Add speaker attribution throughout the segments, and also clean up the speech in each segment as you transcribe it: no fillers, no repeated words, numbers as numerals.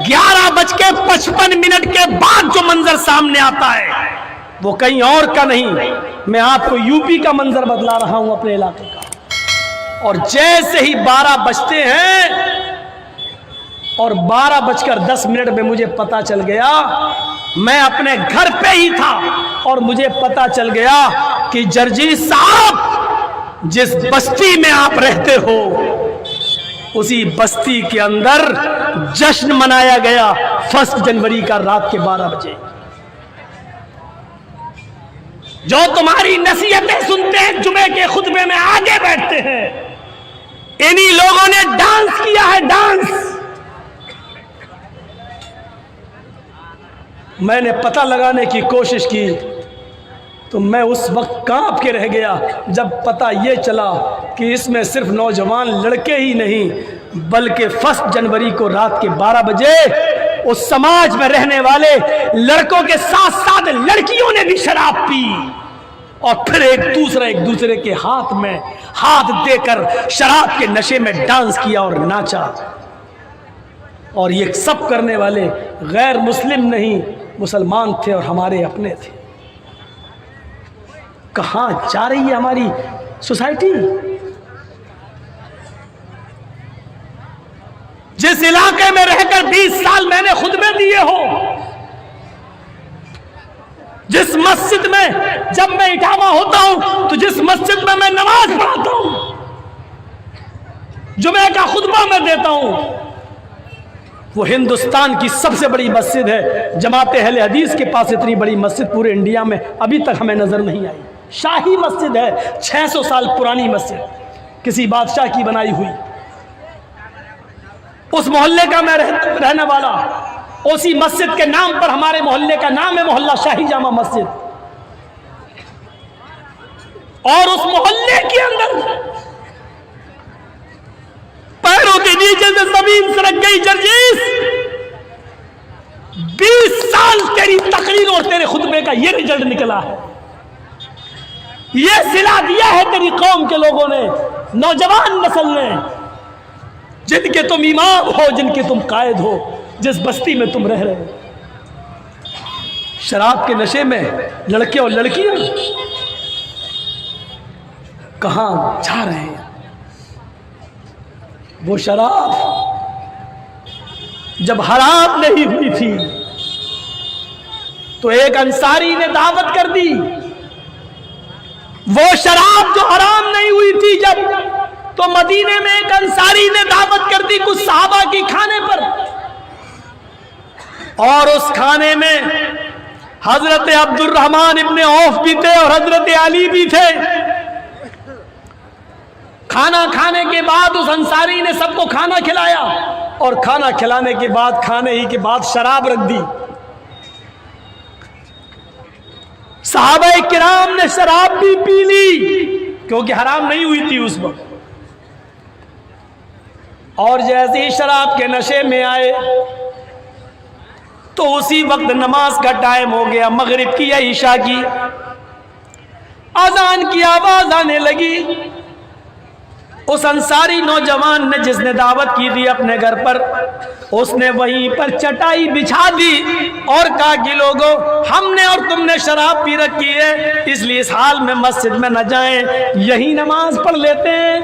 Speaker 1: 11:55 کے بعد جو منظر سامنے آتا ہے وہ کہیں اور کا نہیں، میں آپ کو یوپی کا منظر بدلا رہا ہوں اپنے علاقے کا۔ اور جیسے ہی 12 بجتے ہیں اور 12:10 میں مجھے پتا چل گیا، میں اپنے گھر پہ ہی تھا اور مجھے پتا چل گیا کہ جرجیت صاحب جس بستی میں آپ رہتے ہو اسی بستی کے اندر جشن منایا گیا 1 جنوری کا رات کے 12 بجے۔ جو تمہاری نصیحتیں سنتے ہیں جمعے کے خطبے میں آگے بیٹھتے ہیں، انہی لوگوں نے ڈانس کیا ہے، ڈانس۔ میں نے پتہ لگانے کی کوشش کی تو میں اس وقت کانپ کے رہ گیا جب پتہ یہ چلا کہ اس میں صرف نوجوان لڑکے ہی نہیں بلکہ 1 جنوری کو رات کے 12 بجے اس سماج میں رہنے والے لڑکوں کے ساتھ ساتھ لڑکیوں نے بھی شراب پی اور پھر ایک دوسرے کے ہاتھ میں ہاتھ دے کر شراب کے نشے میں ڈانس کیا اور ناچا۔ اور یہ سب کرنے والے غیر مسلم نہیں، مسلمان تھے اور ہمارے اپنے تھے۔ کہاں جا رہی ہے ہماری سوسائٹی؟ جس علاقے میں رہ کر 20 سال میں نے خطبے دیے ہو، جس مسجد میں جب میں اٹھاوا ہوتا ہوں تو جس مسجد میں میں نماز پڑھاتا ہوں، جمعہ کا خطبہ میں دیتا ہوں، وہ ہندوستان کی سب سے بڑی مسجد ہے۔ جماعت اہل حدیث کے پاس اتنی بڑی مسجد پورے انڈیا میں ابھی تک ہمیں نظر نہیں آئی۔ شاہی مسجد ہے، 600 سال پرانی مسجد، کسی بادشاہ کی بنائی ہوئی۔ اس محلے کا میں رہنے والا، اسی مسجد کے نام پر ہمارے محلے کا نام ہے محلہ شاہی جامع مسجد۔ اور اس محلے کے اندر پیروں کے نیچے سے زمین سرک گئی۔ جرجیت 20 سال تیری تقریر اور تیرے خطبے کا یہ رزلٹ نکلا ہے، یہ صلہ دیا ہے تیری قوم کے لوگوں نے، نوجوان نسل نے، جن کے تم امام ہو، جن کے تم قائد ہو، جس بستی میں تم رہ رہے ہو۔ شراب کے نشے میں لڑکے اور لڑکیاں کہاں جا رہے ہیں؟ وہ شراب جب حرام نہیں ہوئی تھی تو ایک انصاری نے دعوت کر دی۔ وہ شراب جو حرام نہیں ہوئی تھی جب، تو مدینے میں ایک انصاری نے دعوت کر دی کچھ صحابہ کی کھانے پر، اور اس کھانے میں حضرت عبد الرحمن ابن عوف بھی تھے اور حضرت علی بھی تھے۔ کھانا کھانے کے بعد اس انصاری نے سب کو کھانا کھلایا، اور کھانا کھلانے کے بعد کھانے ہی کے بعد شراب رکھ دی۔ صحابہ کرام نے شراب بھی پی لی کیونکہ حرام نہیں ہوئی تھی اس وقت، اور جیسے ہی شراب کے نشے میں آئے تو اسی وقت نماز کا ٹائم ہو گیا، مغرب کی یا عشاء کی، اذان کی آواز آنے لگی۔ اس انصاری نوجوان نے جس نے دعوت کی تھی اپنے گھر پر، اس نے وہیں پر چٹائی بچھا دی اور کہا کہ لوگوں، ہم نے اور تم نے شراب پی رکھی ہے، اس لیے اس حال میں مسجد میں نہ جائیں، یہی نماز پڑھ لیتے ہیں۔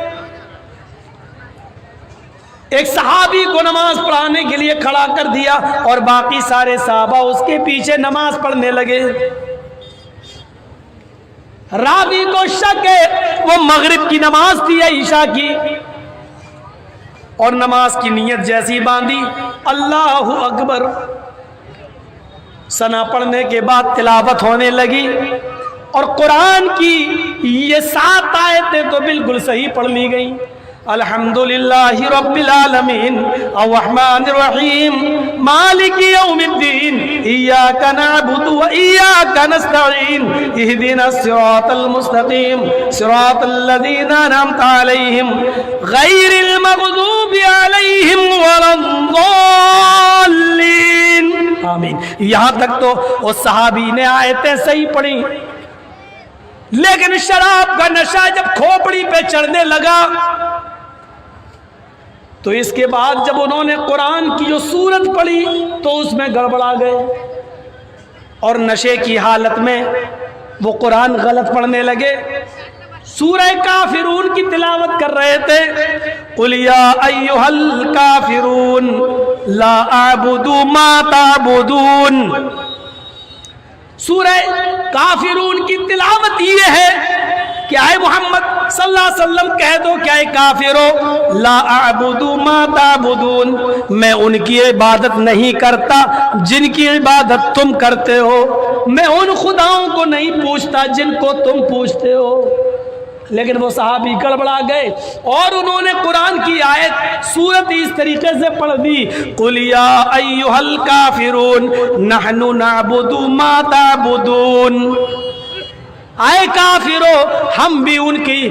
Speaker 1: ایک صحابی کو نماز پڑھانے کے لیے کھڑا کر دیا اور باقی سارے صحابہ اس کے پیچھے نماز پڑھنے لگے۔ راوی کو شک ہے وہ مغرب کی نماز تھی یا عشاء کی، اور نماز کی نیت جیسی باندھی، اللہ اکبر، ثنا پڑھنے کے بعد تلاوت ہونے لگی، اور قرآن کی یہ 7 آیتیں تو بالکل صحیح پڑھ لی گئیں۔ الحمدللہ رب العالمین الرحمن الرحیم مالک یوم الدین ایاک نعبد و ایاک نستعین اہدنا الصراط المستقیم صراط الذین انعمت علیہم غیر المغضوب علیہم ولا الضالین، آمین۔ یہاں تک تو اس صحابی نے آیتیں صحیح پڑھی، لیکن شراب کا نشہ جب کھوپڑی پہ چڑھنے لگا تو اس کے بعد جب انہوں نے قرآن کی جو سورت پڑھی تو اس میں گڑبڑا گئے اور نشے کی حالت میں وہ قرآن غلط پڑھنے لگے. سورہ کافرون کی تلاوت کر رہے تھے. قُلْ يَا أَيُّهَا الْكَافِرُونَ لَا أَعْبُدُ مَا تَعْبُدُونَ. سورہ کافرون کی تلاوت یہ ہے کہ اے محمد صلی اللہ علیہ وسلم کہہ دو کہ اے کافرو لا اعبد ما تعبدون، میں ان کی عبادت نہیں کرتا جن کی عبادت تم کرتے ہو، میں ان خداؤں کو نہیں پوچھتا جن کو تم پوچھتے ہو. لیکن وہ صحابی گڑبڑا گئے اور انہوں نے قرآن کی آیت سورت اس طریقے سے پڑھ دی. قُلْ يَا أَيُّهَا الْكَافِرُونَ نَحْنُ نَعْبُدُ مَا تَعْبُدُونَ. اے کافرو ہم بھی ان کی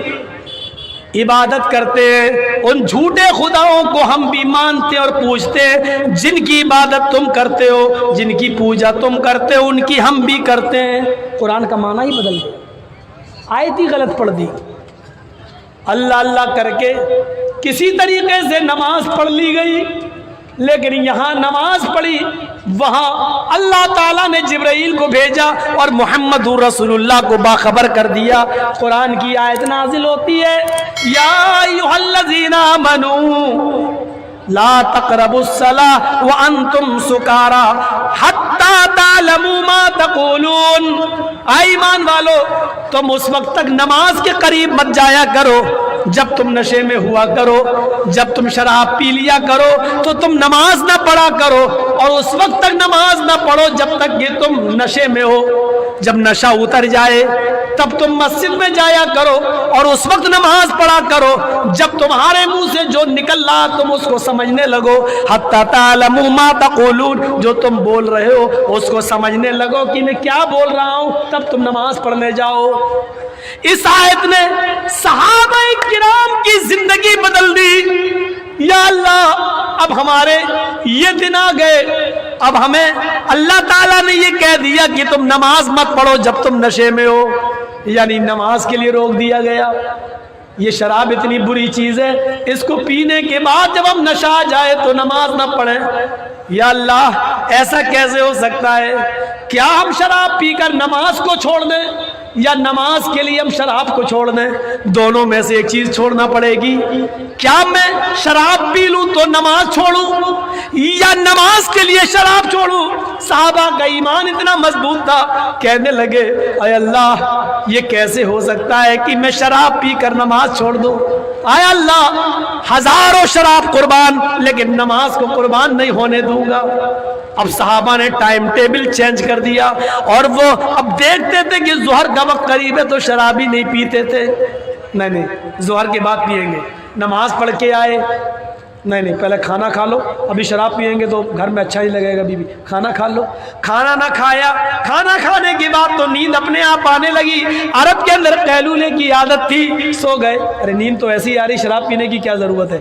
Speaker 1: عبادت کرتے ہیں، ان جھوٹے خداؤں کو ہم بھی مانتے اور پوجتے ہیں جن کی عبادت تم کرتے ہو، جن کی پوجا تم کرتے ہو ان کی ہم بھی کرتے ہیں. قرآن کا معنی ہی بدل گیا، آیت ہی غلط پڑھ دی. اللہ اللہ کر کے کسی طریقے سے نماز پڑھ لی گئی، لیکن یہاں نماز پڑھی، وہاں اللہ تعالیٰ نے جبرائیل کو بھیجا اور محمد رسول اللہ کو باخبر کر دیا. قرآن کی آیت نازل ہوتی ہے یا ایھا الذین آمنوا لا تقربوا الصلاۃ وانتم سکارا حتی تعلموا ما تقولون. اے ایمان والو تم اس وقت تک نماز کے قریب مت جایا کرو جب تم نشے میں ہوا کرو، جب تم شراب پی لیا کرو تو تم نماز نہ پڑھا کرو، اور اس وقت تک نماز نہ پڑھو جب تک کہ تم نشے میں ہو. جب نشہ اتر جائے تب تم مسجد میں جایا کرو اور اس وقت نماز پڑھا کرو جب تمہارے منہ سے جو نکل رہا تم اس کو سمجھنے لگو. حتی تعلموا ما تقولون، جو تم بول رہے ہو اس کو سمجھنے لگو کہ میں کیا بول رہا ہوں، تب تم نماز پڑھنے جاؤ. اس آیت نے صحابہ کرام کی زندگی بدل دی. یا اللہ اب ہمارے یہ دن آ گئے، اب ہمیں اللہ تعالیٰ نے یہ کہہ دیا کہ تم نماز مت پڑھو جب تم نشے میں ہو، یعنی نماز کے لیے روک دیا گیا. یہ شراب اتنی بری چیز ہے، اس کو پینے کے بعد جب ہم نشہ آ جائے تو نماز نہ پڑھیں. یا اللہ ایسا کیسے ہو سکتا ہے؟ کیا ہم شراب پی کر نماز کو چھوڑ دیں یا نماز کے لیے ہم شراب کو چھوڑ دیں؟ دونوں میں سے ایک چیز چھوڑنا پڑے گی. کیا میں شراب پی لوں تو نماز چھوڑوں یا نماز کے لیے شراب چھوڑوں؟ صحابہ کا ایمان اتنا مضبوط تھا، کہنے لگے اے اللہ یہ کیسے ہو سکتا ہے کہ میں شراب پی کر نماز چھوڑ دوں؟ اے اللہ ہزاروں شراب قربان لیکن نماز کو قربان نہیں ہونے دوں گا. اب صحابہ نے ٹائم ٹیبل چینج کر دیا اور وہ اب دیکھتے تھے کہ ظہر کا وقت قریب ہے تو شراب ہی نہیں پیتے تھے. نہیں ظہر کے بعد پیئیں گے. نماز پڑھ کے آئے، نہیں پہلے کھانا کھا لو، ابھی شراب پیئیں گے تو گھر میں اچھا نہیں لگے گا. بیوی کھانا کھا لو، کھانا نہ کھایا، کھانا کھانے کے بعد تو نیند اپنے آپ آنے لگی. عرب کے اندر قیلولے کی عادت تھی، سو گئے. ارے نیند تو ایسی آ رہی، شراب پینے کی کیا ضرورت ہے؟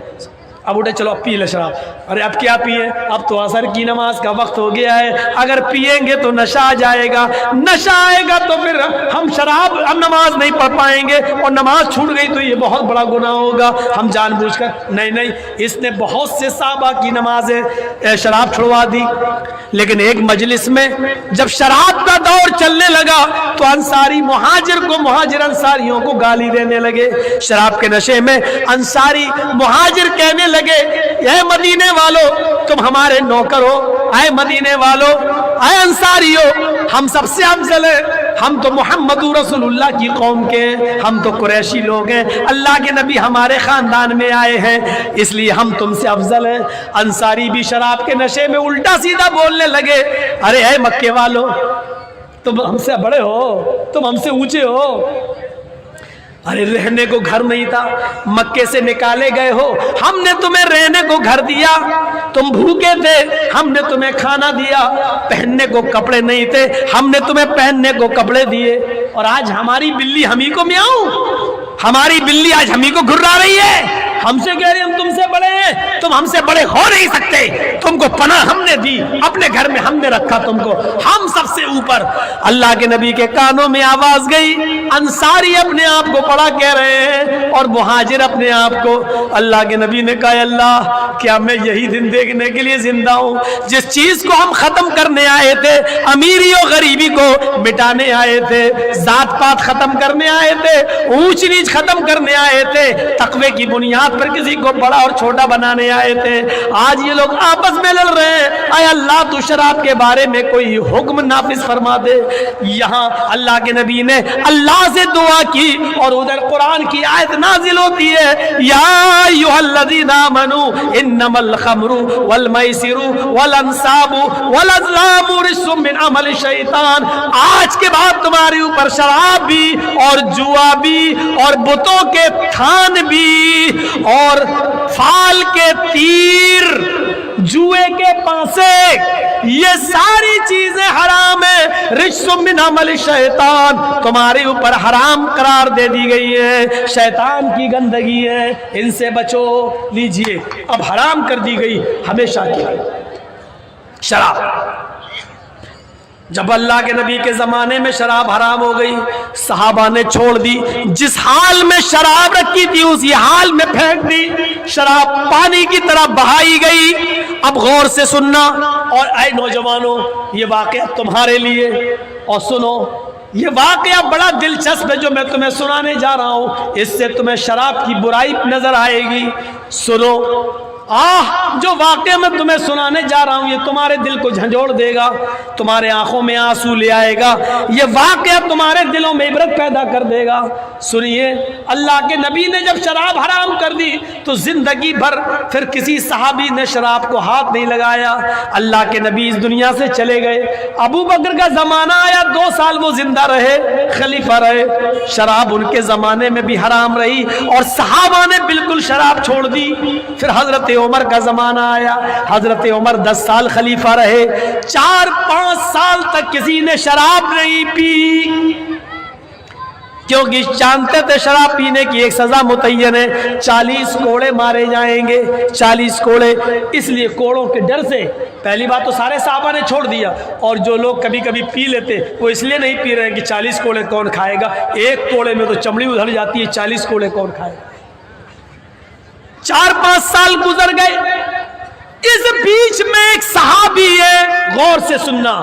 Speaker 1: اب اٹھے چلو اب پی لے شراب. ارے اب کیا پیئے، اب تو عصر کی نماز کا وقت ہو گیا ہے، اگر پیئیں گے تو نشہ آ جائے گا، نشہ آئے گا تو پھر ہم شراب ہم نماز نہیں پڑھ پائیں گے اور نماز چھوٹ گئی تو یہ بہت بڑا گناہ ہوگا. ہم جان بوجھ کر نہیں اس نے بہت سے صحابہ کی نمازیں شراب چھڑوا دی. لیکن ایک مجلس میں جب شراب کا دور چلنے لگا تو انصاری مہاجر انصاریوں کو گالی دینے لگے. شراب کے نشے میں انصاری مہاجر کہنے لگے اے مدینے والو تم ہمارے نوکر ہو، اے مدینے والو، اے انصاری ہو، ہم سب سے افضل ہیں، ہم تو محمد رسول اللہ کی قوم کے ہیں، ہم تو قریشی لوگ ہیں، اللہ کے نبی ہمارے خاندان میں آئے ہیں، اس لیے ہم تم سے افضل ہیں. انصاری بھی شراب کے نشے میں الٹا سیدھا بولنے لگے ارے اے مکے والو تم ہم سے بڑے ہو، تم ہم سے اونچے ہو، ارے رہنے کو گھر نہیں تھا، مکے سے نکالے گئے ہو، ہم نے تمہیں رہنے کو گھر دیا، تم بھوکے تھے ہم نے تمہیں کھانا دیا، پہننے کو کپڑے نہیں تھے ہم نے تمہیں پہننے کو کپڑے دیے، اور آج ہماری بلی ہمیں کو میاؤں، ہماری بلی آج ہمیں کو گھرا رہی ہے، ہم سے کہہ رہے ہم تم سے بڑے ہیں، تم ہم سے بڑے ہو نہیں سکتے، تم کو پناہ ہم نے دی، اپنے گھر میں ہم نے رکھا تم کو، ہم سب سے اوپر۔ اللہ کے نبی کے کانوں میں آواز گئی، انصاری اپنے آپ کو بڑا کہہ رہے ہیں اور مہاجر اپنے آپ کو۔ اللہ کے نبی نے کہا اللہ کیا میں یہی دن دیکھنے کے لیے زندہ ہوں جس چیز کو ہم ختم کرنے آئے تھے، امیری و غریبی کو مٹانے آئے تھے، ذات پات ختم کرنے آئے تھے، اونچ نیچ ختم کرنے آئے تھے، تقوی کی بنیاد پر کسی کو بڑا اور چھوٹا بنانے آئے تھے، آج یہ لوگ آپس میں لڑ رہے ہیں، اے اللہ تو شراب کے بارے میں کوئی حکم نافذ فرما دے۔ یہاں اللہ کے نبی نے اللہ سے دعا کی اور ادھر قرآن کی آیت نازل ہوتی ہے، یا ایھا الذین آمنوا انما الخمر والمیسر والانصاب والازلام رجس من عمل الشیطان، آج کے بعد تمہارے اوپر شراب بھی اور جوا بھی اور بتوں کے تھان بھی اور فال کے تیر، جوئے کے پانسے، یہ ساری چیزیں حرام ہیں، رجس من عمل الشیطان، تمہارے اوپر حرام قرار دے دی گئی ہے، شیطان کی گندگی ہے، ان سے بچو۔ لیجئے اب حرام کر دی گئی ہمیشہ کی شراب۔ جب اللہ کے نبی کے زمانے میں شراب حرام ہو گئی، صحابہ نے چھوڑ دی، جس حال میں شراب رکھی تھی اسی حال میں پھینک دی، شراب پانی کی طرح بہائی گئی۔ اب غور سے سننا، اور اے نوجوانوں یہ واقعہ تمہارے لیے، اور سنو یہ واقعہ بڑا دلچسپ ہے جو میں تمہیں سنانے جا رہا ہوں، اس سے تمہیں شراب کی برائی نظر آئے گی۔ سنو، جو واقعہ میں تمہیں سنانے جا رہا ہوں یہ تمہارے دل کو جھنجھوڑ دے گا، تمہارے آنکھوں میں آنسو لے آئے گا، یہ واقعہ تمہارے دلوں میں عبرت پیدا کر دے گا۔ سنیے، اللہ کے نبی نے جب شراب حرام کر دی تو زندگی بھر پھر کسی صحابی نے شراب کو ہاتھ نہیں لگایا۔ اللہ کے نبی اس دنیا سے چلے گئے، ابو بکر کا زمانہ آیا، 2 سال وہ زندہ رہے، خلیفہ رہے، شراب ان کے زمانے میں بھی حرام رہی اور صحابہ نے بالکل شراب چھوڑ دی۔ پھر حضرت عمر کا زمانہ آیا، حضرت عمر 10 سال خلیفہ رہے، 4-5 سال تک کسی نے شراب نہیں پی، کیونکہ جانتے تھے شراب پینے کی ایک سزا متعین ہے، 40 کوڑے مارے جائیں گے، 40 کوڑے۔ اس لیے کوڑوں کے ڈر سے پہلی بات تو سارے صحابہ نے چھوڑ دیا، اور جو لوگ کبھی کبھی پی لیتے وہ اس لیے نہیں پی رہے کہ 40 کوڑے کون کھائے گا، ایک کوڑے میں تو چمڑی ادھر جاتی ہے، 40 کوڑے کون کھائے گا۔ 4-5 سال گزر گئے، اس بیچ میں ایک صحابی ہے، غور سے سننا،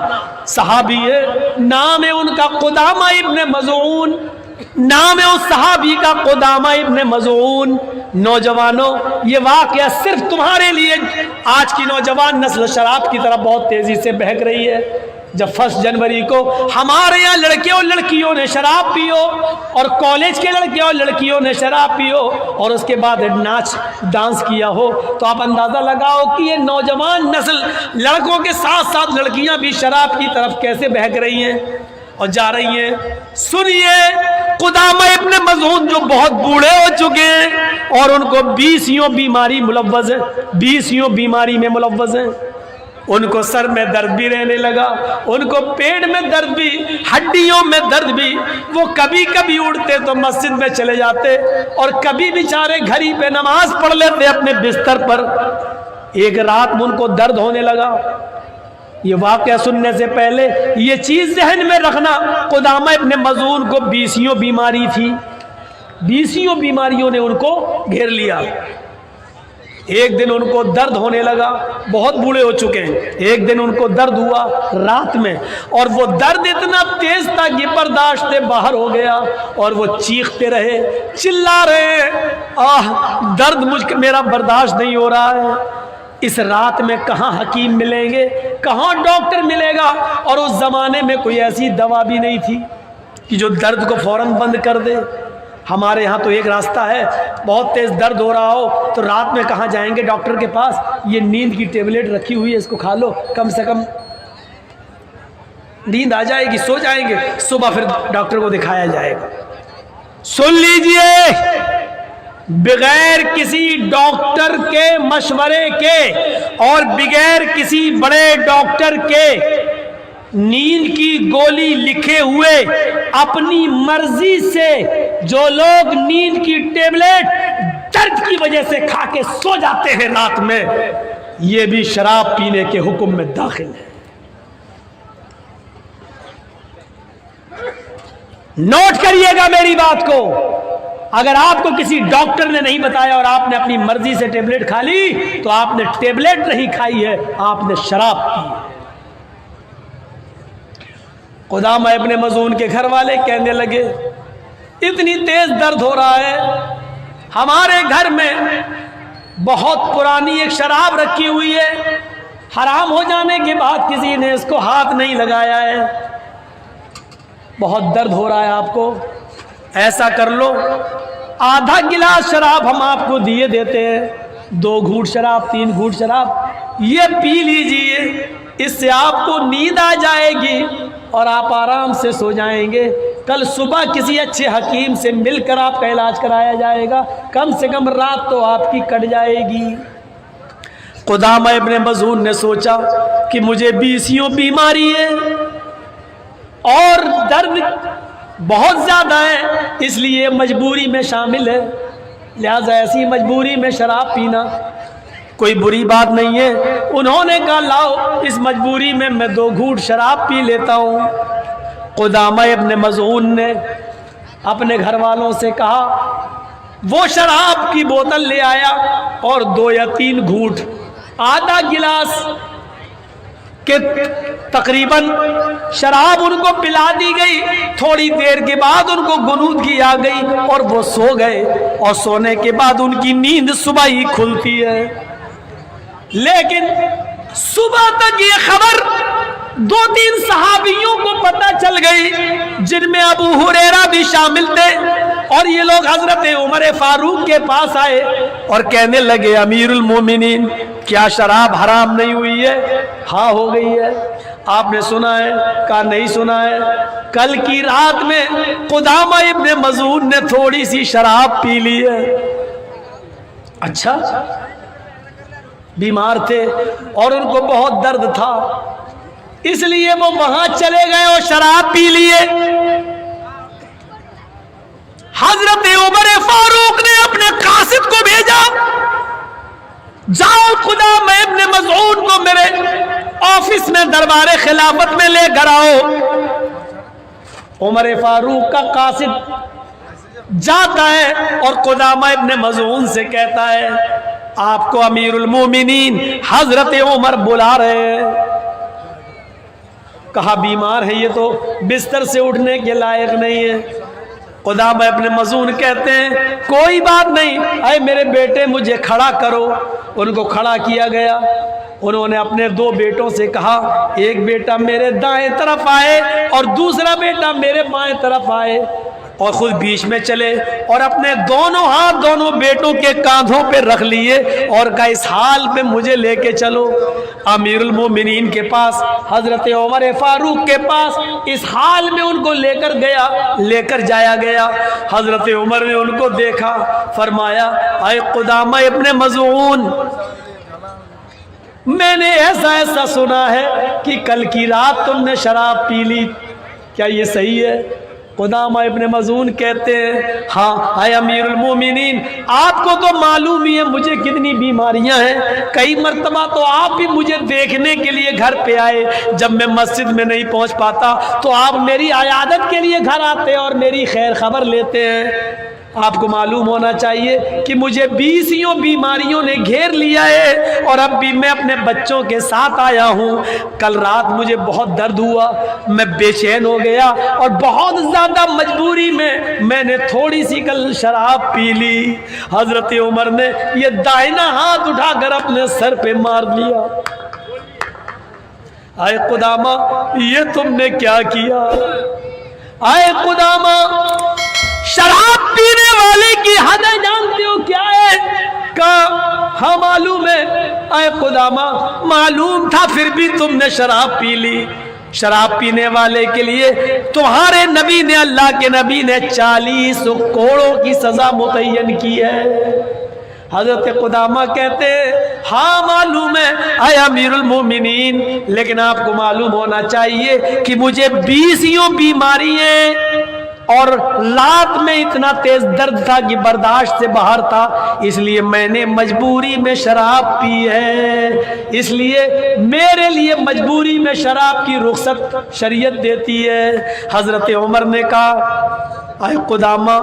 Speaker 1: صحابی ہے، نام ہے ان کا قدامہ ابن مظعون، نام ہے اس صحابی کا قدامہ ابن مظعون۔ نوجوانوں یہ واقعہ صرف تمہارے لیے، آج کی نوجوان نسل شراب کی طرف بہت تیزی سے بہک رہی ہے۔ جب 1 جنوری کو ہمارے یہاں لڑکے اور لڑکیوں نے شراب پیو، اور کالج کے لڑکے اور لڑکیوں نے شراب پیو، اور اس کے بعد ناچ ڈانس کیا ہو، تو آپ اندازہ لگاؤ کہ یہ نوجوان نسل، لڑکوں کے ساتھ ساتھ لڑکیاں بھی شراب کی طرف کیسے بہک رہی ہیں اور جا رہی ہیں۔ سنیے، قدامہ ابن مظعون جو بہت بوڑھے ہو چکے ہیں اور ان کو 20 بیماری ملوث ہے، 20 بیماری میں ملوث ہیں، ان کو سر میں درد بھی رہنے لگا، ان کو پیٹ میں درد بھی، ہڈیوں میں درد بھی، وہ کبھی کبھی اٹھتے تو مسجد میں چلے جاتے اور کبھی بیچارے گھر ہی پہ نماز پڑھ لیتے اپنے بستر پر۔ ایک رات میں ان کو درد ہونے لگا۔ یہ واقعہ سننے سے پہلے یہ چیز ذہن میں رکھنا، قدامہ ابن مظعون کو 20 بیماری تھی، 20 بیماریوں نے ان کو گھیر لیا۔ ایک دن ان کو درد ہونے لگا، بہت بوڑھے ہو چکے ہیں، ایک دن ان کو درد ہوا رات میں، اور وہ درد اتنا تیز تھا کہ برداشت سے باہر ہو گیا، اور وہ چیختے رہے، چلا رہے، درد میرا برداشت نہیں ہو رہا ہے۔ اس رات میں کہاں حکیم ملیں گے، کہاں ڈاکٹر ملے گا، اور اس زمانے میں کوئی ایسی دوا بھی نہیں تھی کہ جو درد کو فوراً بند کر دے۔ ہمارے ہاں تو ایک راستہ ہے، بہت تیز درد ہو رہا ہو تو رات میں کہاں جائیں گے ڈاکٹر کے پاس، یہ نیند کی ٹیبلٹ رکھی ہوئی ہے، اس کو کھا لو، کم سے کم نیند آ جائے گی، سو جائیں گے، صبح پھر ڈاکٹر کو دکھایا جائے گا۔ سن لیجئے، بغیر کسی ڈاکٹر کے مشورے کے اور بغیر کسی بڑے ڈاکٹر کے نیند کی گولی لکھے ہوئے اپنی مرضی سے جو لوگ نیند کی ٹیبلٹ درد کی وجہ سے کھا کے سو جاتے ہیں رات میں، یہ بھی شراب پینے کے حکم میں داخل ہے۔ نوٹ کریے گا میری بات کو، اگر آپ کو کسی ڈاکٹر نے نہیں بتایا اور آپ نے اپنی مرضی سے ٹیبلٹ کھا لی تو آپ نے ٹیبلٹ نہیں کھائی ہے، آپ نے شراب پی ہے۔ قدامہ ابن مظعون کے گھر والے کہنے لگے اتنی تیز درد ہو رہا ہے، ہمارے گھر میں بہت پرانی ایک شراب رکھی ہوئی ہے، حرام ہو جانے کے بعد کسی نے اس کو ہاتھ نہیں لگایا ہے، بہت درد ہو رہا ہے آپ کو، ایسا کر لو آدھا گلاس شراب ہم آپ کو دیے دیتے ہیں، 2 گھونٹ شراب 3 گھونٹ شراب یہ پی لیجئے، اس سے آپ کو نیند آ جائے گی اور آپ آرام سے سو جائیں گے، کل صبح کسی اچھے حکیم سے مل کر آپ کا علاج کرایا جائے گا، کم سے کم رات تو آپ کی کٹ جائے گی۔ قدامہ ابن مظعون نے سوچا کہ مجھے 20 بیماری ہے اور درد بہت زیادہ ہے، اس لیے مجبوری میں شامل ہے، لہذا ایسی مجبوری میں شراب پینا کوئی بری بات نہیں ہے۔ انہوں نے کہا لاؤ اس مجبوری میں 2 گھونٹ شراب پی لیتا ہوں۔ قدامہ ابن مظعون نے اپنے گھر والوں سے کہا، وہ شراب کی بوتل لے آیا اور 2 یا 3 گھونٹ آدھا گلاس کہ تقریباً شراب ان کو پلا دی گئی، تھوڑی دیر کے بعد ان کو غنودگی آ گئی اور وہ سو گئے، اور سونے کے بعد ان کی نیند صبح ہی کھلتی ہے۔ لیکن صبح تک یہ خبر 2-3 صحابیوں کو پتہ چل گئی، جن میں ابو ہریرہ بھی شامل تھے، اور یہ لوگ حضرت عمر فاروق کے پاس آئے اور کہنے لگے امیر المومنین کیا شراب حرام نہیں ہوئی ہے؟ ہاں ہو گئی ہے۔ آپ نے سنا ہے؟ کہا نہیں سنا ہے، کل کی رات میں قدامہ ابن مظعون نے تھوڑی سی شراب پی لی ہے۔ اچھا، بیمار تھے اور ان کو بہت درد تھا، اس لیے وہ وہاں چلے گئے اور شراب پی لیے۔ حضرت عمر فاروق نے اپنے قاصد کو بھیجا، جاؤ قدامہ ابن مظعون کو میرے آفس میں دربار خلافت میں لے کر آؤ۔ عمر فاروق کا قاصد جاتا ہے اور قدامہ ابن مظعون سے کہتا ہے آپ کو امیر المومنین حضرت عمر بلا رہے ہیں۔ کہا بیمار ہے، یہ تو بستر سے اٹھنے کے لائق نہیں ہے۔ قدامہ ابن مظعون کہتے ہیں کوئی بات نہیں، اے میرے بیٹے مجھے کھڑا کرو۔ ان کو کھڑا کیا گیا، انہوں نے اپنے 2 بیٹوں سے کہا ایک بیٹا میرے دائیں طرف آئے اور دوسرا بیٹا میرے بائیں طرف آئے، اور خود بیچ میں چلے اور اپنے دونوں ہاتھ دونوں بیٹوں کے کاندھوں پہ رکھ لیے اور کہا اس حال میں مجھے لے کے چلو امیر المومنین کے پاس، حضرت عمر فاروق کے پاس۔ اس حال میں ان کو لے کر جایا گیا۔ حضرت عمر نے ان کو دیکھا، فرمایا اے قدامہ ابن مظعون، میں نے ایسا سنا ہے کہ کل کی رات تم نے شراب پی لی، کیا یہ صحیح ہے؟ قدامہ ابن مظعون کہتے ہیں ہاں اے امیر المومنین، آپ کو تو معلوم ہی ہے مجھے کتنی بیماریاں ہیں، کئی مرتبہ تو آپ بھی مجھے دیکھنے کے لیے گھر پہ آئے، جب میں مسجد میں نہیں پہنچ پاتا تو آپ میری عیادت کے لیے گھر آتے اور میری خیر خبر لیتے ہیں۔ آپ کو معلوم ہونا چاہیے کہ مجھے 20 بیماریوں نے گھیر لیا ہے اور اب بھی میں اپنے بچوں کے ساتھ آیا ہوں۔ کل رات مجھے بہت درد ہوا، میں بے چین ہو گیا اور بہت زیادہ مجبوری میں نے تھوڑی سی کل شراب پی لی۔ حضرت عمر نے یہ دائنا ہاتھ اٹھا کر اپنے سر پہ مار دیا۔ اے قدامہ یہ تم نے کیا کیا؟ اے قدامہ شراب پینے والے کی حد جانتے ہو کیا ہے؟ کہا ہاں معلوم ہے۔ اے قدامہ معلوم تھا پھر بھی تم نے شراب پی لی۔ شراب پینے والے کے لیے تمہارے نبی نے، اللہ کے نبی نے 40 کوڑوں کی سزا متعین کی ہے۔ حضرت قدامہ کہتے ہیں ہاں معلوم ہے اے امیر المومنین، لیکن آپ کو معلوم ہونا چاہیے کہ مجھے 20 بیماری ہیں اور رات میں اتنا تیز درد تھا کہ برداشت سے باہر تھا، اس لیے میں نے مجبوری میں شراب پی ہے، اس لیے میرے لیے مجبوری میں شراب کی رخصت شریعت دیتی ہے۔ حضرت عمر نے کہا اے قدامہ،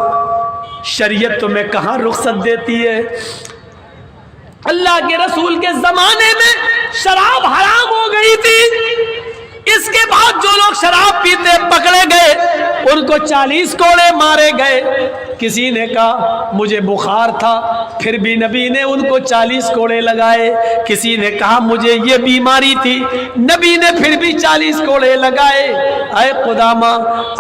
Speaker 1: شریعت تمہیں کہاں رخصت دیتی ہے؟ اللہ کے رسول کے زمانے میں شراب حرام ہو گئی تھی، اس کے بعد جو لوگ شراب پیتے پکڑے گئے ان کو 40 کوڑے مارے گئے۔ کسی نے کہا مجھے بخار تھا، پھر بھی نبی نے ان کو 40 کوڑے لگائے۔ کسی نے کہا مجھے یہ بیماری تھی، نبی نے پھر بھی 40 کوڑے لگائے۔ اے قدامہ،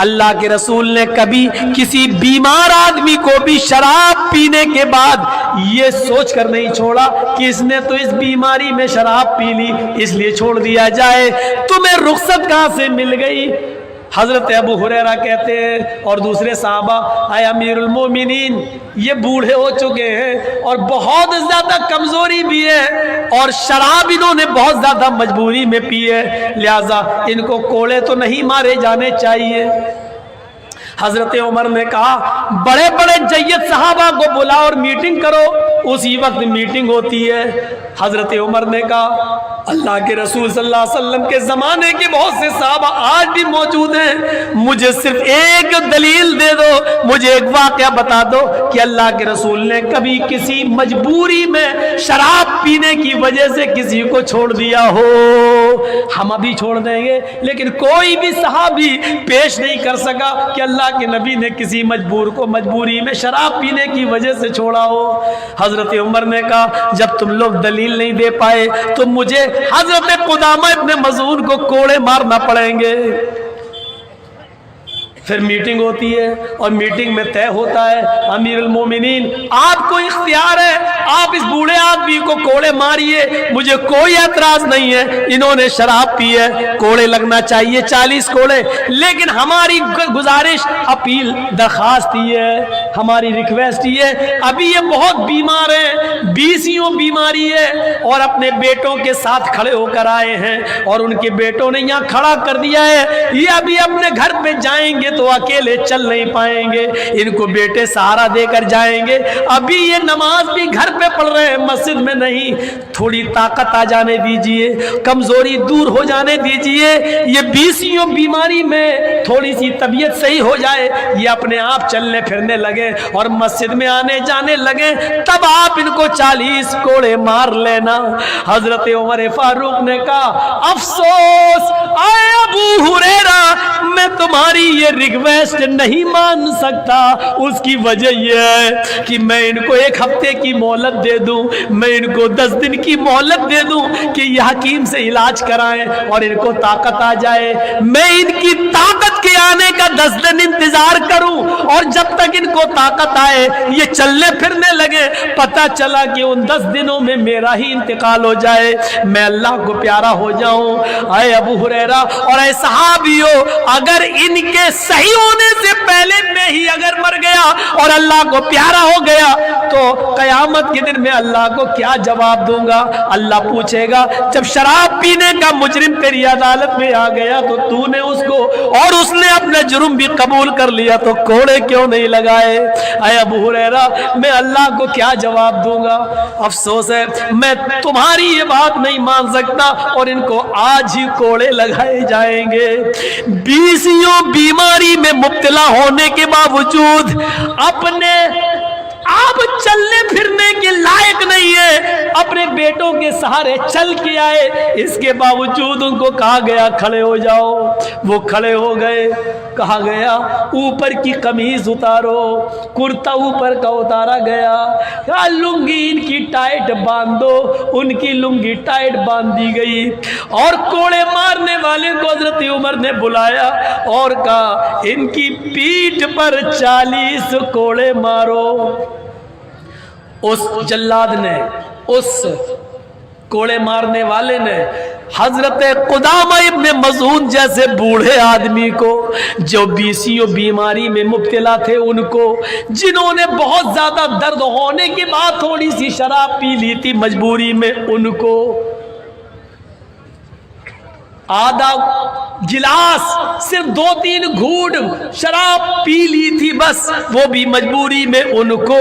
Speaker 1: اللہ کے رسول نے کبھی کسی بیمار آدمی کو بھی شراب پینے کے بعد یہ سوچ کر نہیں چھوڑا کہ اس نے تو اس بیماری میں شراب پی لی اس لیے چھوڑ دیا جائے۔ تمہیں رخصت کہاں سے مل گئی؟ حضرت ابو ہریرہ کہتے ہیں اور دوسرے صحابہ، اے امیر المومنین، یہ بوڑھے ہو چکے ہیں اور بہت زیادہ کمزوری بھی ہے اور شراب انہوں نے بہت زیادہ مجبوری میں پی ہے، لہذا ان کو کوڑے تو نہیں مارے جانے چاہیے۔ حضرت عمر نے کہا بڑے بڑے جید صحابہ کو بلاؤ اور میٹنگ کرو۔ اسی وقت میٹنگ ہوتی ہے۔ حضرت عمر نے کہا اللہ کے رسول صلی اللہ علیہ وسلم کے زمانے کے بہت سے صحابہ آج بھی موجود ہیں، مجھے صرف ایک دلیل دے دو، مجھے ایک واقعہ بتا دو کہ اللہ کے رسول نے کبھی کسی مجبوری میں شراب پینے کی وجہ سے کسی کو چھوڑ دیا ہو۔ ہم ابھی چھوڑ دیں گے، لیکن کوئی بھی صحابی پیش نہیں کر سکا کہ اللہ کے نبی نے کسی مجبور کو مجبوری میں شراب پینے کی وجہ سے چھوڑا ہو۔ حضرت عمر نے کہا جب تم لوگ دلیل نہیں دے پائے تو مجھے حضرت قدامہ ابن مظعون کو کوڑے مارنا پڑیں گے۔ پھر میٹنگ ہوتی ہے اور میٹنگ میں طے ہوتا ہے امیر المومنین آپ کو اختیار ہے، آپ اس بوڑھے آدمی کو کوڑے ماریے، مجھے کوئی اعتراض نہیں ہے، انہوں نے شراب پی ہے، کوڑے لگنا چاہیے 40 کوڑے، لیکن ہماری گزارش اپیل درخواست یہ ہے، ہماری ریکویسٹ یہ ہے، ابھی یہ بہت بیمار ہیں، بیسیوں بیماری ہے اور اپنے بیٹوں کے ساتھ کھڑے ہو کر آئے ہیں اور ان کے بیٹوں نے یہاں کھڑا کر دیا ہے، یہ ابھی اپنے گھر پہ جائیں گے تو اکیلے چل نہیں پائیں گے، ان کو بیٹے سہارا دے کر جائیں گے، ابھی یہ نماز بھی گھر پہ پڑھ رہے ہیں مسجد میں نہیں، تھوڑی طاقت آ جانے دیجئے، کمزوری دور ہو جانے دیجئے، یہ بیسیوں بیماری میں تھوڑی سی طبیعت صحیح ہو جائے، یہ اپنے آپ چلنے پھرنے لگے اور مسجد میں آنے جانے لگے، تب آپ ان کو 40 کوڑے مار لینا۔ حضرت عمر فاروق نے کہا افسوس اے ابو ہریرہ، میں تمہاری یہ ریکویسٹ نہیں مان سکتا، اس کی وجہ یہ ہے کہ میں ان کو 1 ہفتے کی مہلت دے دوں، میں ان کو 10 دن کی مہلت دے دوں کہ یہ حکیم سے علاج کرائیں اور ان کو طاقت آ جائے، میں ان کی طاقت کے آنے کا 10 دن انتظار کروں اور جب تک ان کو طاقت آئے یہ چلنے پھرنے لگے، پتہ چلا کہ ان 10 دنوں میں میرا ہی انتقال ہو جائے، میں اللہ کو پیارا ہو جاؤں۔ اے ابو ہریرہ اور اے صحابیوں، اگر ان کے صحیح ہونے سے پہلے میں ہی اگر مر گیا اور اللہ کو پیارا ہو گیا تو قیامت کے دن میں اللہ کو کیا جواب دوں گا؟ اللہ پوچھے گا جب شراب پینے کا مجرم تیری عدالت میں آ گیا تو تو نے اس کو اور اس نے اپنا جرم بھی قبول کر لیا تو کوڑے کیوں نہیں لگائے؟ اے ابو ہریرہ میں اللہ کو کیا جواب دوں گا؟ افسوس ہے میں تمہاری یہ بات نہیں مان سکتا اور ان کو آج ہی کوڑے لگائے جائیں گے۔ بیسیوں بیماری میں مبتلا ہونے کے باوجود اپنے آپ چلنے پھرنے کے لائق نہیں ہے، اپنے بیٹوں کے سہارے چل کے آئے، اس کے باوجود ان کو کہا گیا کھڑے ہو جاؤ، وہ کھڑے ہو گئے، کہا گیا اوپر کی قمیض اتارو، کرتا اوپر کا اتارا گیا، کہا لنگی ان کی ٹائٹ باندھو، ان کی لنگی ٹائٹ باندھ دی گئی اور کوڑے مارنے والے کو حضرت عمر نے بلایا اور کہا ان کی پیٹھ پر 40 کوڑے مارو۔ اس جلاد نے، اس کوڑے مارنے والے نے حضرت قدامہ ابن مظعون جیسے بوڑھے آدمی کو جو بیسیوں بیماری میں مبتلا تھے، ان کو جنہوں نے بہت زیادہ درد ہونے کے بعد تھوڑی سی شراب پی لی تھی مجبوری میں، ان کو آدھا گلاس صرف 2-3 گھونٹ شراب پی لی تھی بس، وہ بھی مجبوری میں ان کو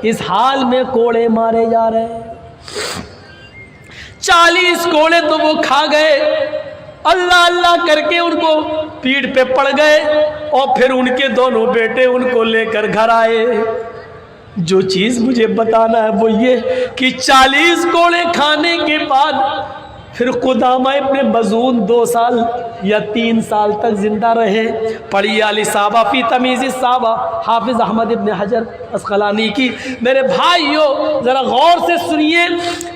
Speaker 1: اس حال میں کوڑے مارے جا رہے ہیں۔ 40 کوڑے تو وہ کھا گئے، اللہ اللہ کر کے ان کو پیٹھ پہ پڑ گئے، اور پھر ان کے دونوں بیٹے ان کو لے کر گھر آئے۔ جو چیز مجھے بتانا ہے وہ یہ کہ 40 کوڑے کھانے کے بعد پھر قدامہ ابن مظعون 2 سال یا 3 سال تک زندہ رہے۔ پڑھی علی صحابہ فی تمیز الصحابہ حافظ احمد ابن حجر اسقلانی کی۔ میرے بھائیو ذرا غور سے سنیے،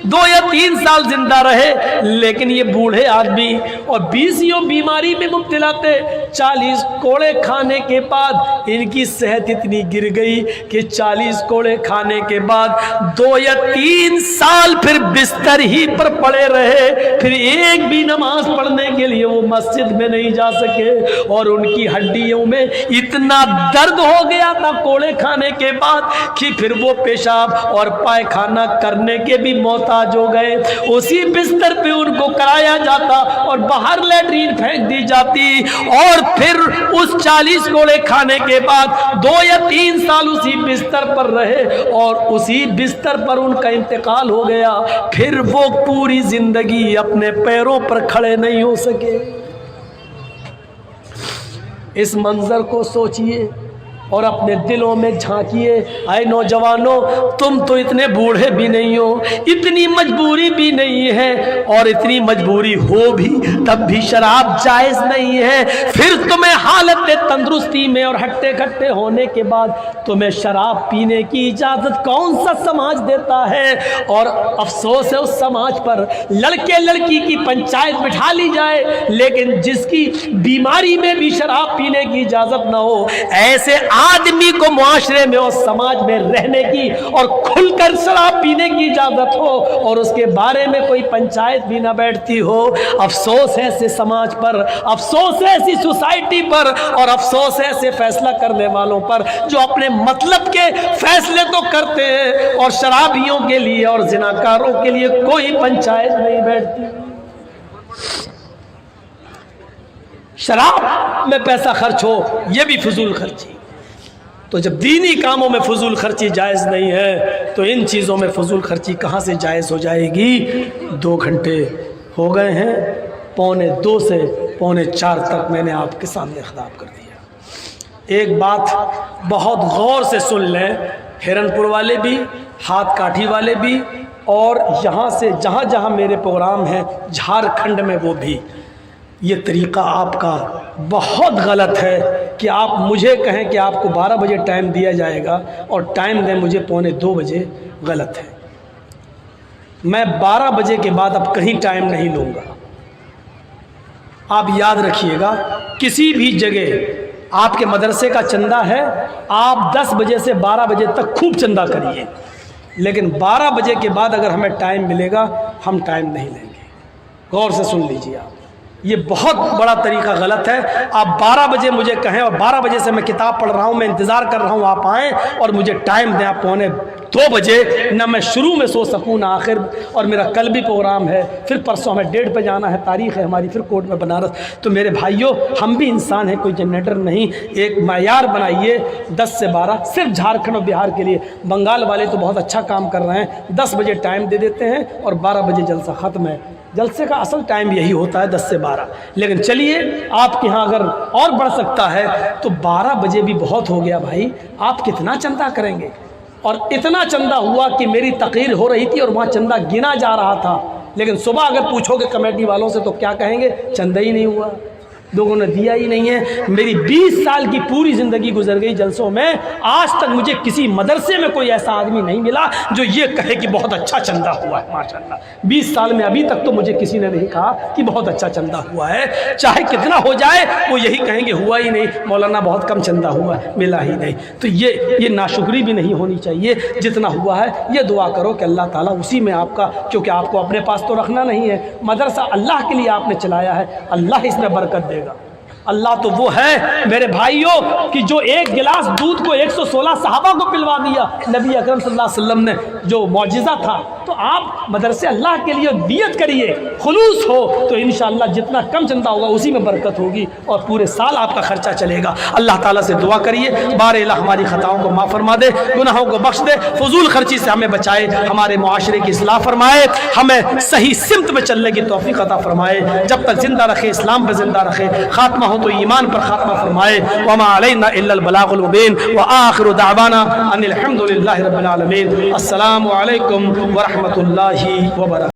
Speaker 1: 2 یا 3 سال زندہ رہے، لیکن یہ بوڑھے آدمی اور 20 بیماری میں مبتلا تھے۔ 40 کوڑے کھانے کے بعد ان کی صحت اتنی گر گئی کہ 40 کوڑے کھانے کے بعد 2 یا 3 سال پھر بستر ہی پر پڑے رہے، پھر ایک بھی نماز پڑھنے کے لیے وہ مسجد میں نہیں جا سکے، اور ان کی ہڈیوں میں اتنا درد ہو گیا تھا کوڑے کھانے کے بعد کہ پھر وہ پیشاب اور پائخانہ کرنے کے بھی محتاج ہو گئے۔ اسی بستر پہ ان کو کرایا جاتا اور باہر لیٹرین پھینک دی جاتی، اور پھر اس 40 کوڑے کھانے کے بعد 2 یا 3 سال اسی بستر پر رہے، اور اسی بستر پر ان کا انتقال ہو گیا۔ پھر وہ پوری زندگی اپنے پیروں پر کھڑے نہیں ہو سکے۔ اس منظر کو سوچئے اور اپنے دلوں میں جھانکیے۔ اے نوجوانوں، تم تو اتنے بوڑھے بھی نہیں ہو، اتنی مجبوری بھی نہیں ہے، اور اتنی مجبوری ہو بھی تب بھی شراب جائز نہیں ہے۔ پھر تمہیں حالت تندرستی میں اور ہٹے کھٹے ہونے کے بعد تمہیں شراب پینے کی اجازت کون سا سماج دیتا ہے؟ اور افسوس ہے اس سماج پر، لڑکے لڑکی کی پنچایت بٹھا لی جائے، لیکن جس کی بیماری میں بھی شراب پینے کی اجازت نہ ہو، ایسے آدمی کو معاشرے میں اور سماج میں رہنے کی اور کھل کر شراب پینے کی اجازت ہو، اور اس کے بارے میں کوئی پنچایت بھی نہ بیٹھتی ہو۔ افسوس ہے ایسے سماج پر، افسوس ہے ایسی سوسائٹی پر، اور افسوس ہے ایسے فیصلہ کرنے والوں پر جو اپنے مطلب کے فیصلے تو کرتے ہیں، اور شرابیوں کے لیے اور زناکاروں کے لیے کوئی پنچایت نہیں بیٹھتی۔ شراب میں پیسہ خرچ ہو، یہ بھی فضول خرچی۔ تو جب دینی کاموں میں فضول خرچی جائز نہیں ہے تو ان چیزوں میں فضول خرچی کہاں سے جائز ہو جائے گی؟ 2 گھنٹے ہو گئے ہیں، 2:45 سے 4:45 تک میں نے آپ کے سامنے خطاب کر دیا۔ ایک بات بہت غور سے سن لیں، ہرن پور والے بھی، ہاتھ کاٹھی والے بھی، اور یہاں سے جہاں جہاں میرے پروگرام ہیں جھارکھنڈ میں وہ بھی، یہ طریقہ آپ کا بہت غلط ہے کہ آپ مجھے کہیں کہ آپ کو 12 بجے ٹائم دیا جائے گا اور ٹائم دیں مجھے 1:45 بجے، غلط ہے۔ میں 12 بجے کے بعد اب کہیں ٹائم نہیں لوں گا۔ آپ یاد رکھیے گا، کسی بھی جگہ آپ کے مدرسے کا چندہ ہے، آپ 10 بجے سے 12 بجے تک خوب چندہ کریے، لیکن 12 بجے کے بعد اگر ہمیں ٹائم ملے گا ہم ٹائم نہیں لیں گے۔ غور سے سن لیجیے آپ، یہ بہت بڑا طریقہ غلط ہے۔ آپ 12 بجے مجھے کہیں اور 12 بجے سے میں کتاب پڑھ رہا ہوں، میں انتظار کر رہا ہوں آپ آئیں اور مجھے ٹائم دیں آپ 1:45 بجے، نہ میں شروع میں سو سکوں نہ آخر، اور میرا کل بھی پروگرام ہے، پھر پرسوں ہمیں 1:30 پہ جانا ہے، تاریخ ہے ہماری، پھر کورٹ میں بنارس۔ تو میرے بھائیوں، ہم بھی انسان ہیں، کوئی جنریٹر نہیں، ایک معیار بنائیے 10 سے 12، صرف جھارکھنڈ اور بہار کے لیے۔ بنگال والے تو بہت اچھا کام کر رہے ہیں، 10 بجے ٹائم دے دیتے ہیں اور 12 بجے جلسہ ختم ہے۔ جلسے کا اصل ٹائم یہی ہوتا ہے 10 سے 12، لیکن چلیے آپ کے ہاں اگر اور بڑھ سکتا ہے تو 12 بجے بھی بہت ہو گیا بھائی۔ آپ کتنا چندہ کریں گے؟ اور اتنا چندہ ہوا کہ میری تقریر ہو رہی تھی اور وہاں چندہ گنا جا رہا تھا، لیکن صبح اگر پوچھو گے کمیٹی والوں سے تو کیا کہیں گے؟ چندہ ہی نہیں ہوا، لوگوں نے دیا ہی نہیں ہے۔ میری 20 سال کی پوری زندگی گزر گئی جلسوں میں، آج تک مجھے کسی مدرسے میں کوئی ایسا آدمی نہیں ملا جو یہ کہے کہ بہت اچھا چندہ ہوا ہے۔ ماشاءاللہ 20 سال میں ابھی تک تو مجھے کسی نے نہیں کہا کہ بہت اچھا چندہ ہوا ہے، چاہے کتنا ہو جائے وہ یہی کہیں گے ہوا ہی نہیں، مولانا بہت کم چندہ ہوا ہے، ملا ہی نہیں۔ تو یہ ناشکری بھی نہیں ہونی چاہیے، جتنا ہوا ہے یہ دعا کرو کہ اللہ تعالیٰ اسی میں آپ کا، کیونکہ آپ کو اپنے پاس تو رکھنا نہیں ہے، مدرسہ اللہ کے لیے آپ نے چلایا ہے، اللہ اس میں برکت دے گا، اللہ تو وہ ہے میرے بھائیوں کہ جو ایک گلاس دودھ کو 116 صحابہ کو پلوا دیا نبی اکرم صلی اللہ علیہ وسلم نے، جو معجزہ تھا۔ تو آپ مدرسے اللہ کے لیے نیت کریے، خلوص ہو تو انشاءاللہ جتنا کم چندہ ہوگا اسی میں برکت ہوگی اور پورے سال آپ کا خرچہ چلے گا۔ اللہ تعالیٰ سے دعا کریے بار الہ ہماری خطاؤں کو معاف فرما دے، گناہوں کو بخش دے، فضول خرچی سے ہمیں بچائے، ہمارے معاشرے کی اصلاح فرمائے، ہمیں صحیح سمت میں چلنے کی توفیق عطا فرمائے، جب تک زندہ رکھے اسلام پہ زندہ رکھے، خاتمہ ہو تو ایمان پر خاتمہ فرمائے۔ وما علینا الا البلاغ المبین وآخر دعوانا ان الحمد للہ رب العالمین۔ السلام علیکم ورحمۃ اللہ وبرکاتہ۔